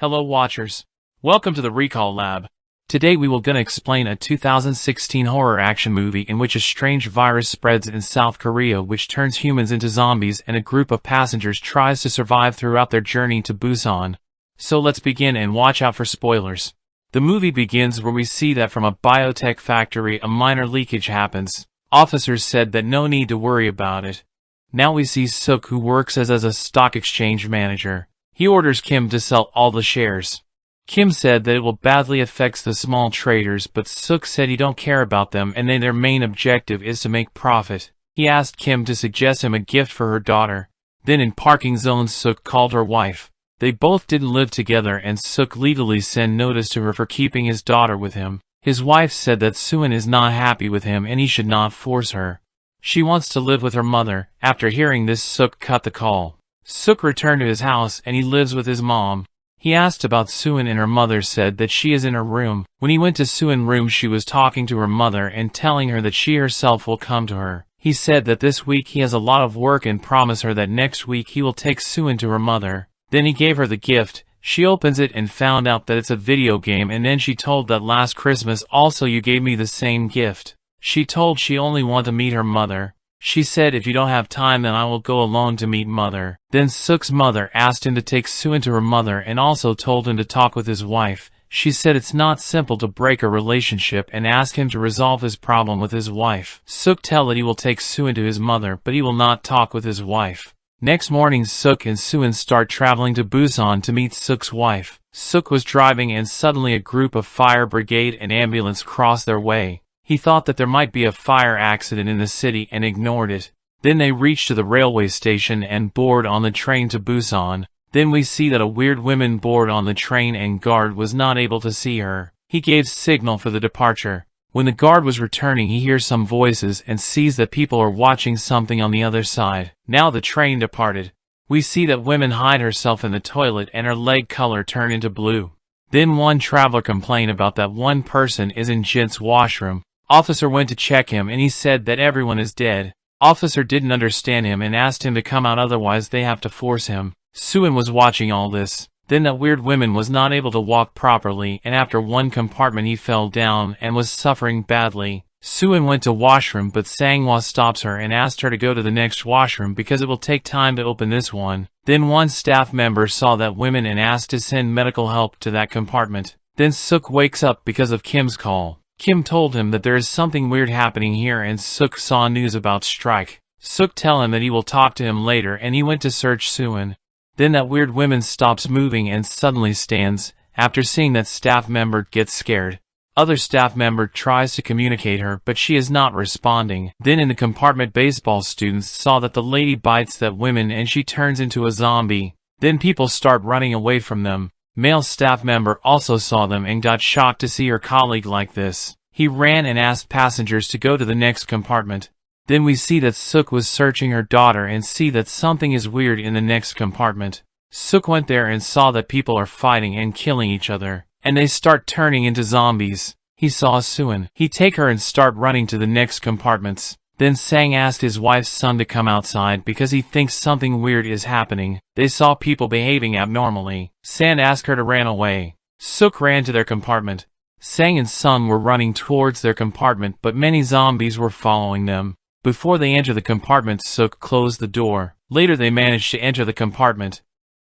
Hello watchers. Welcome to the Recall Lab. Today we will gonna explain a 2016 horror action movie in which a strange virus spreads in South Korea which turns humans into zombies and a group of passengers tries to survive throughout their journey to Busan. So let's begin and watch out for spoilers. The movie begins where we see that from a biotech factory a minor leakage happens. Officers said that no need to worry about it. Now we see Suk, who works as a stock exchange manager. He orders Kim to sell all the shares. Kim said that it will badly affect the small traders, but Suk said he don't care about them and then their main objective is to make profit. He asked Kim to suggest him a gift for her daughter. Then in parking zone Suk called her wife. They both didn't live together and Suk legally sent notice to her for keeping his daughter with him. His wife said that Suin is not happy with him and he should not force her. She wants to live with her mother. After hearing this, Suk cut the call. Suk returned to his house and he lives with his mom. He asked about Suin and her mother said that she is in her room. When he went to Suin's room she was talking to her mother and telling her that she herself will come to her. He said that this week he has a lot of work and promised her that next week he will take Suin to her mother. Then he gave her the gift. She opens it and found out that it's a video game, and then she told that last Christmas also you gave me the same gift. She told she only wanted to meet her mother. She said if you don't have time then I will go alone to meet mother. Then Suk's mother asked him to take Suin to her mother and also told him to talk with his wife. She said it's not simple to break a relationship and asked him to resolve his problem with his wife. Suk tell that he will take Suin to his mother but he will not talk with his wife. Next morning Suk and Suin start traveling to Busan to meet Suk's wife. Suk was driving and suddenly a group of fire brigade and ambulance crossed their way. He thought that there might be a fire accident in the city and ignored it. Then they reached to the railway station and board on the train to Busan. Then we see that a weird woman board on the train and guard was not able to see her. He gave signal for the departure. When the guard was returning he hears some voices and sees that people are watching something on the other side. Now the train departed. We see that woman hide herself in the toilet and her leg color turn into blue. Then one traveler complained about that one person is in Jint's washroom. Officer went to check him and he said that everyone is dead. Officer didn't understand him and asked him to come out otherwise they have to force him. Suin was watching all this. Then that weird woman was not able to walk properly and after one compartment he fell down and was suffering badly. Suin went to washroom but Sanghwa stops her and asked her to go to the next washroom because it will take time to open this one. Then one staff member saw that woman and asked to send medical help to that compartment. Then Suk wakes up because of Kim's call. Kim told him that there is something weird happening here and Suk saw news about strike. Suk tell him that he will talk to him later and he went to search Suin. Then that weird woman stops moving and suddenly stands. After seeing that staff member gets scared. Other staff member tries to communicate her but she is not responding. Then in the compartment baseball students saw that the lady bites that woman and she turns into a zombie. Then people start running away from them. Male staff member also saw them and got shocked to see her colleague like this. He ran and asked passengers to go to the next compartment. Then we see that Suk was searching her daughter and see that something is weird in the next compartment. Suk went there and saw that people are fighting and killing each other, and they start turning into zombies. He saw Suin. He take her and start running to the next compartments. Then Sang asked his wife's son to come outside because he thinks something weird is happening. They saw people behaving abnormally. Sang asked her to run away. Suk ran to their compartment. Sang and Sun were running towards their compartment but many zombies were following them. Before they enter the compartment Suk closed the door. Later they managed to enter the compartment.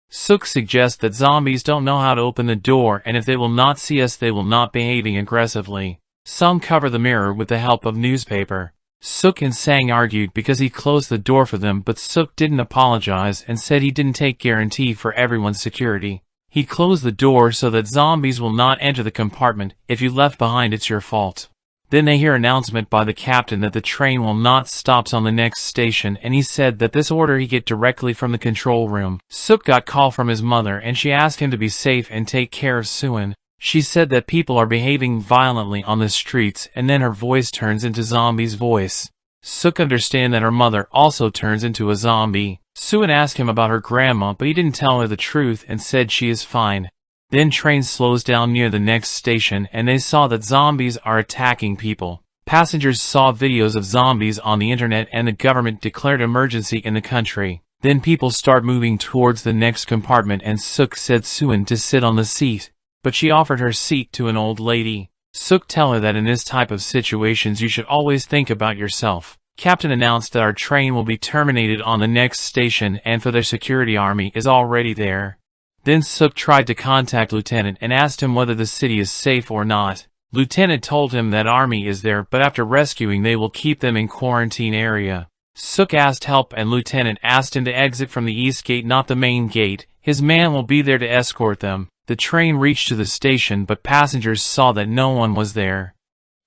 Suk suggests that zombies don't know how to open the door and if they will not see us they will not behaving aggressively. Some cover the mirror with the help of newspaper. Suk and Sang argued because he closed the door for them but Suk didn't apologize and said he didn't take guarantee for everyone's security. He closed the door so that zombies will not enter the compartment. If you left behind it's your fault. Then they hear announcement by the captain that the train will not stop on the next station and he said that this order he get directly from the control room. Suk got call from his mother and she asked him to be safe and take care of Suin. She said that people are behaving violently on the streets and then her voice turns into zombie's voice. Suk understand that her mother also turns into a zombie. Suin asked him about her grandma but he didn't tell her the truth and said she is fine. Then train slows down near the next station and they saw that zombies are attacking people. Passengers saw videos of zombies on the internet and the government declared emergency in the country. Then people start moving towards the next compartment and Suk said Suin to sit on the seat, but she offered her seat to an old lady. Suk tell her that in this type of situations you should always think about yourself. Captain announced that our train will be terminated on the next station and for their security army is already there. Then Suk tried to contact Lieutenant and asked him whether the city is safe or not. Lieutenant told him that army is there, but after rescuing they will keep them in quarantine area. Suk asked help and Lieutenant asked him to exit from the east gate, not the main gate. His man will be there to escort them. The train reached to the station, but passengers saw that no one was there.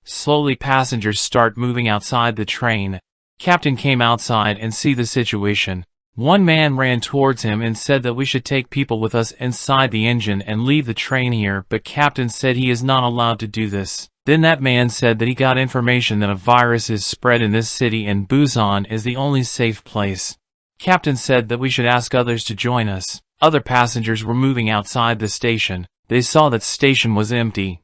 Slowly passengers start moving outside the train. Captain came outside and see the situation. One man ran towards him and said that we should take people with us inside the engine and leave the train here, but Captain said he is not allowed to do this. Then that man said that he got information that a virus is spread in this city and Busan is the only safe place. Captain said that we should ask others to join us. Other passengers were moving outside the station. They saw that station was empty.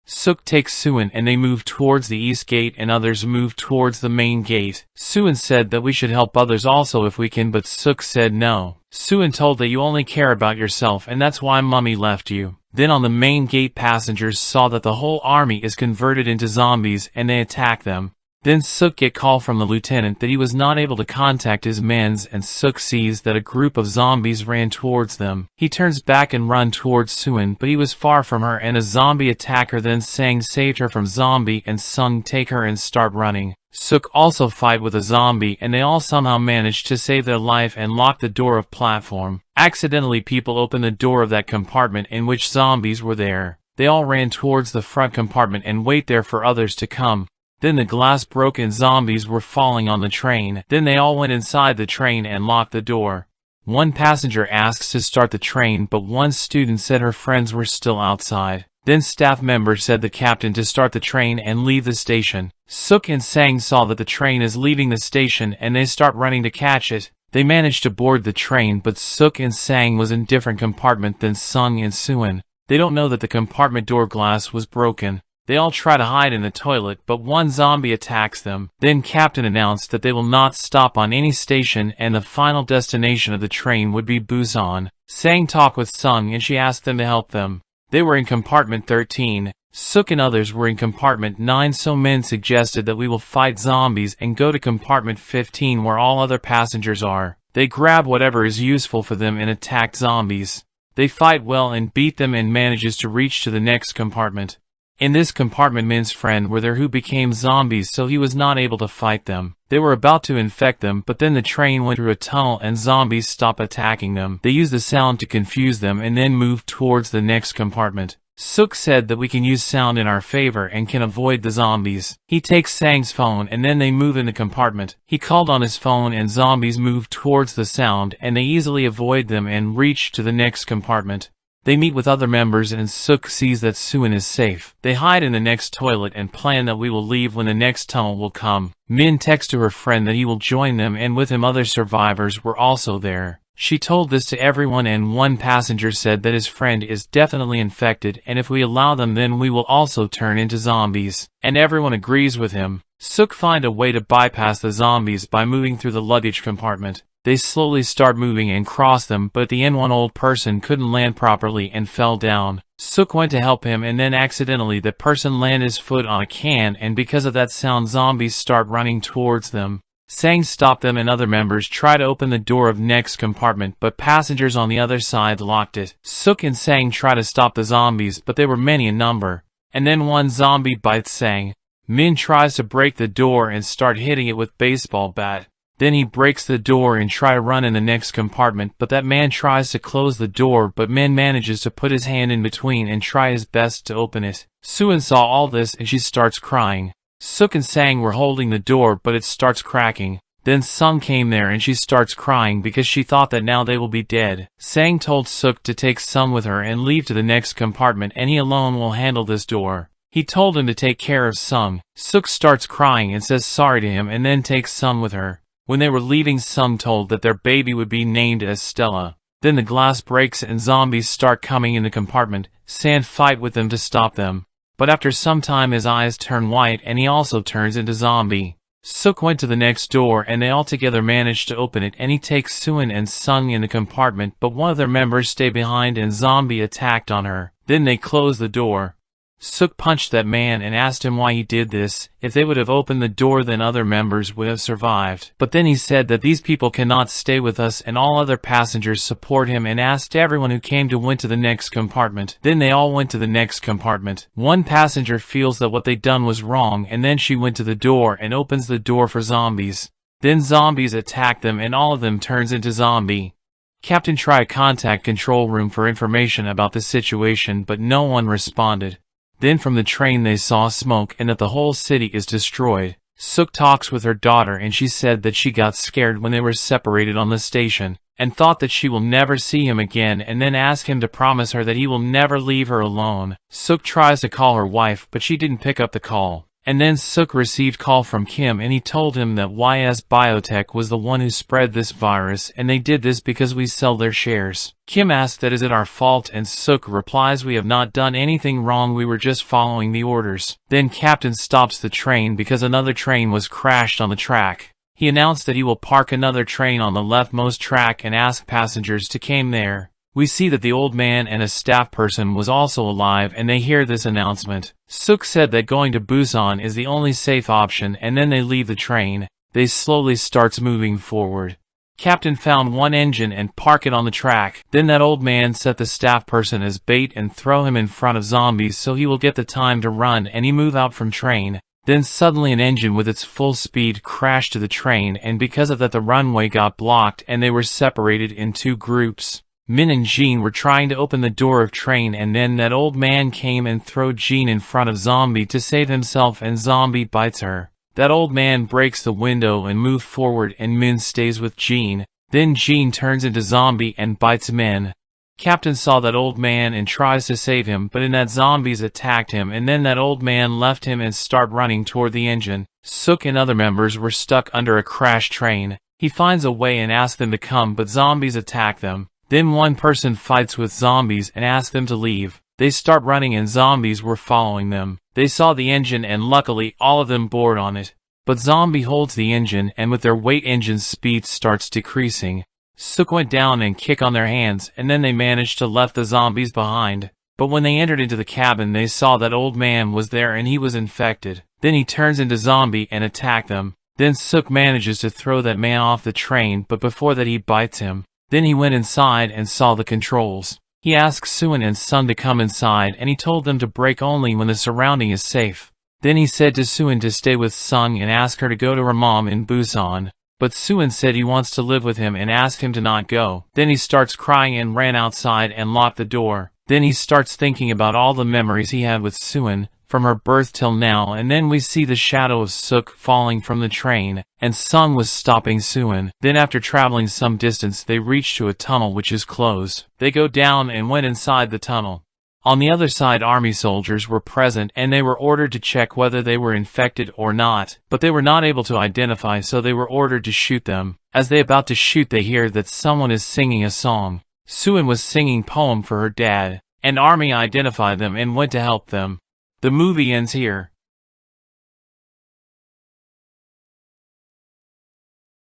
Suk takes Suin and they move towards the east gate and others move towards the main gate. Suin said that we should help others also if we can, but Suk said no. Suin told that you only care about yourself and that's why Mummy left you. Then on the main gate passengers saw that the whole army is converted into zombies and they attack them. Then Suk get call from the lieutenant that he was not able to contact his men and Suk sees that a group of zombies ran towards them. He turns back and run towards Suin, but he was far from her and a zombie attacker then Sang saved her from zombie and Sung take her and start running. Suk also fight with a zombie and they all somehow managed to save their life and lock the door of platform. Accidentally people open the door of that compartment in which zombies were there. They all ran towards the front compartment and wait there for others to come. Then the glass broke and zombies were falling on the train. Then they all went inside the train and locked the door. One passenger asks to start the train, but one student said her friends were still outside. Then staff member said the captain to start the train and leave the station. Suk and Sang saw that the train is leaving the station and they start running to catch it. They managed to board the train, but Suk and Sang was in different compartment than Sung and Suin. They don't know that the compartment door glass was broken. They all try to hide in the toilet, but one zombie attacks them. Then Captain announced that they will not stop on any station and the final destination of the train would be Busan. Sang talked with Sung and she asked them to help them. They were in compartment 13. Suk and others were in compartment 9, so men suggested that we will fight zombies and go to compartment 15 where all other passengers are. They grab whatever is useful for them and attack zombies. They fight well and beat them and manages to reach to the next compartment. In this compartment Min's friend were there who became zombies, so he was not able to fight them. They were about to infect them, but then the train went through a tunnel and zombies stopped attacking them. They used the sound to confuse them and then moved towards the next compartment. Suk said that we can use sound in our favor and can avoid the zombies. He takes Sang's phone and then they move in the compartment. He called on his phone and zombies move towards the sound and they easily avoid them and reach to the next compartment. They meet with other members and Suk sees that Suin is safe. They hide in the next toilet and plan that we will leave when the next tunnel will come. Min texts to her friend that he will join them and with him other survivors were also there. She told this to everyone and one passenger said that his friend is definitely infected and if we allow them then we will also turn into zombies. And everyone agrees with him. Suk find a way to bypass the zombies by moving through the luggage compartment. They slowly start moving and cross them, but at the end one old person couldn't land properly and fell down. Suk went to help him and then accidentally the person landed his foot on a can and because of that sound zombies start running towards them. Sang stopped them and other members try to open the door of next compartment but passengers on the other side locked it. Suk and Sang try to stop the zombies but they were many in number. And then one zombie bites Sang. Min tries to break the door and start hitting it with baseball bat. Then he breaks the door and try to run in the next compartment, but that man tries to close the door but Min manages to put his hand in between and try his best to open it. Suin saw all this and she starts crying. Suk and Sang were holding the door but it starts cracking. Then Sung came there and she starts crying because she thought that now they will be dead. Sang told Suk to take Sung with her and leave to the next compartment and he alone will handle this door. He told him to take care of Sung. Suk starts crying and says sorry to him and then takes Sung with her. When they were leaving, Sung told that their baby would be named as Stella. Then the glass breaks and zombies start coming in the compartment. San fight with them to stop them. But after some time his eyes turn white and he also turns into zombie. Suk went to the next door and they all together managed to open it, and he takes Suin and Sung in the compartment, but one of their members stayed behind and zombie attacked on her. Then they closed the door. Suk punched that man and asked him why he did this. If they would have opened the door, then other members would have survived. But then he said that these people cannot stay with us, and all other passengers support him, and asked everyone who came to went to the next compartment. Then they all went to the next compartment. One passenger feels that what they done was wrong, and then she went to the door and opens the door for zombies. Then zombies attack them and all of them turns into zombie. Captain tried to contact control room for information about the situation, but no one responded. Then from the train they saw smoke and that the whole city is destroyed. Suk talks with her daughter and she said that she got scared when they were separated on the station, and thought that she will never see him again, and then asked him to promise her that he will never leave her alone. Suk tries to call her wife, but she didn't pick up the call. And then Suk received call from Kim and he told him that YS Biotech was the one who spread this virus, and they did this because we sell their shares. Kim asked that is it our fault, and Suk replies we have not done anything wrong, we were just following the orders. Then Captain stops the train because another train was crashed on the track. He announced that he will park another train on the leftmost track and ask passengers to come there. We see that the old man and a staff person was also alive and they hear this announcement. Suk said that going to Busan is the only safe option, and then they leave the train. They slowly starts moving forward. Captain found one engine and park it on the track. Then that old man set the staff person as bait and throw him in front of zombies so he will get the time to run, and he move out from train. Then suddenly an engine with its full speed crashed to the train, and because of that the runway got blocked and they were separated in two groups. Min and Jean were trying to open the door of train, and then that old man came and threw Jean in front of Zombie to save himself, and Zombie bites her. That old man breaks the window and moves forward, and Min stays with Jean. Then Jean turns into Zombie and bites Min. Captain saw that old man and tries to save him, but in that zombies attacked him, and then that old man left him and start running toward the engine. Suk and other members were stuck under a crashed train. He finds a way and asks them to come, but zombies attack them. Then one person fights with zombies and asks them to leave. They start running and zombies were following them. They saw the engine and luckily all of them board on it. But zombie holds the engine, and with their weight engine's speed starts decreasing. Suk went down and kick on their hands, and then they managed to left the zombies behind. But when they entered into the cabin they saw that old man was there and he was infected. Then he turns into zombie and attack them. Then Suk manages to throw that man off the train, but before that he bites him. Then he went inside and saw the controls. He asked Suin and Sun to come inside, and he told them to break only when the surrounding is safe. Then he said to Suin to stay with Sun and ask her to go to her mom in Busan. But Suin said he wants to live with him and asked him to not go. Then he starts crying and ran outside and locked the door. Then he starts thinking about all the memories he had with Suin, from her birth till now, and then we see the shadow of Suk falling from the train, and Sun was stopping Suin. Then after traveling some distance they reach to a tunnel which is closed. They go down and went inside the tunnel. On the other side army soldiers were present and they were ordered to check whether they were infected or not, but they were not able to identify, so they were ordered to shoot them. As they about to shoot they hear that someone is singing a song. Suin was singing poem for her dad, and army identified them and went to help them. The movie ends here.